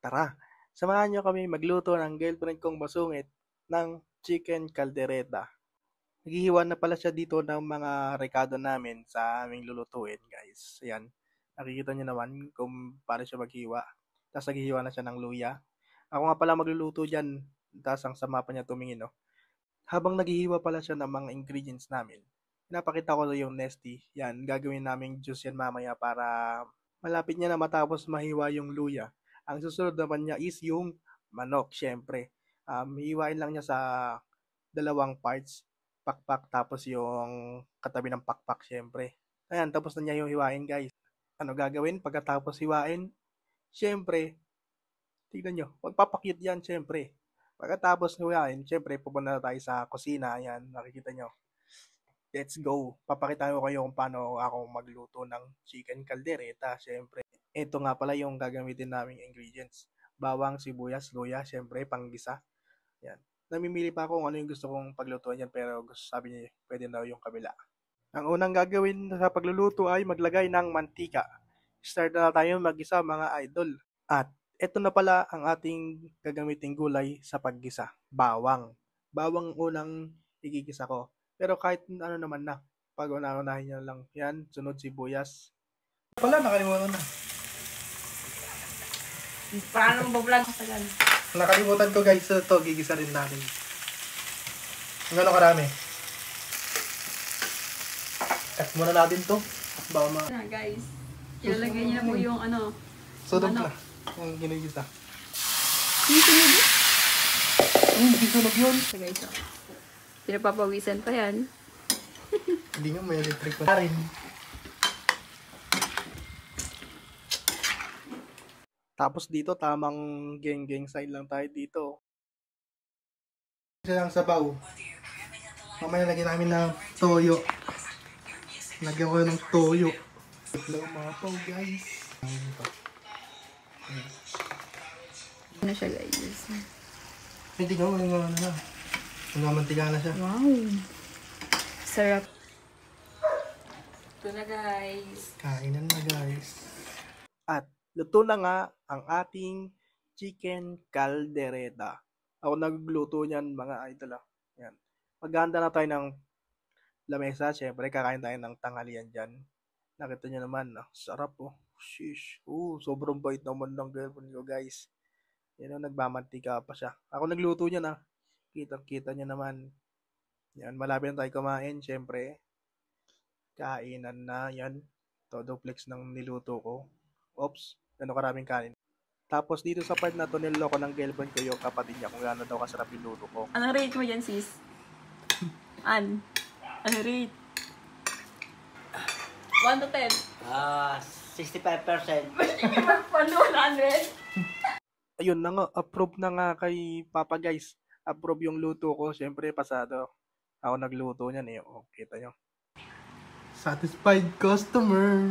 Tara, samahan niyo kami magluto ng girlfriend kong masungit ng chicken caldereta. Naghihiwa na pala siya dito ng mga rekado namin sa aming lulutuin, guys. Ayan, nakikita niyo naman kung paano siya maghiwa. Tapos naghihiwa na siya ng luya. Ako nga pala magluluto dyan. Tapos ang sama pa niya tumingin, no? Habang naghihiwa pala siya ng mga ingredients namin, pinapakita ko na yung nesty. Yan, gagawin naming juice yan mamaya para malapit niya na matapos mahiwa yung luya. Ang susunod naman niya is yung manok, syempre. Hiwain lang niya sa dalawang parts, pakpak, tapos yung katabi ng pakpak, syempre. Ayan, tapos na niya yung hiwain, guys. Ano gagawin pagkatapos hiwain? Syempre, tignan nyo, magpapakyut yan, syempre. Pagkatapos hiwain, syempre, pupunta na tayo sa kusina. Ayan, nakikita nyo. Let's go. Papakita ko kayo kung paano ako magluto ng chicken caldereta. Siyempre, ito nga pala yung gagamitin naming ingredients. Bawang, sibuyas, luya, siyempre, panggisa. Yan. Namimili pa ako kung ano yung gusto kong paglutuan yan, pero sabi niya, pwede na yung kabila. Ang unang gagawin sa pagluluto ay maglagay ng mantika. Start na tayo mag-isa, mga idol. At ito na pala ang ating gagamiting gulay sa paggisa. Bawang. Bawang unang igigisa ko. Pero kahit ano naman na, pag unahin nyo lang yan, sunod sibuyas. Pala, nakalimutan na. Paano mo vlog sa gan? Nakalimutan ko guys, ito, gigisa rin natin. Ang ano karami. Cut muna natin to. Baka Na guys, ilalagay niyo na po yung ano. Sunog na. Ang ginigisa. Yung sunog yun? Hindi sunog yun. So guys, oh. Pinapapawisan pa yan. Hindi nga, may electric pa rin. Tapos dito, tamang geng-geng side lang tayo dito. Isa lang sabaw. Mamaya lagyan namin ng toyo. Lagyan ko ng toyo. Lang mga paw, guys. Ano siya guys? Hindi nga, ano na. Nagamantiga na siya. Wow! Sarap. Ito na guys. Kainan na guys. At luto na nga ang ating chicken caldereta. Ako nagluto niyan mga idol. Yan. Maghahanda na tayo ng lamesa. Siyempre, kakain tayo ng tanghalian dyan. Nakita niyo naman, sarap oh. Sheesh. Sobrang bait naman ng girlfriend ko guys. Yan o, nagmamantika pa siya. Ako nagluto niya na. Kita-kita niya naman. Yan, malapit na tayo kumain. Siyempre, kainan na. Yan, todo flex ng niluto ko. Oops, gano'ng karaming kanin. Tapos dito sa part na to, niloko ng girlfriend ko yung kapatid niya kung gaano daw kasarap yung luto ko. Anong rate mo dyan sis? Anong rate? 1 to 10? 65%. Paano 100? Ayun na nga, approve na nga kay Papa guys. Approve yung luto ko. Siyempre, pasado. Ako nagluto niyan eh. O, kita nyo. Satisfied customer.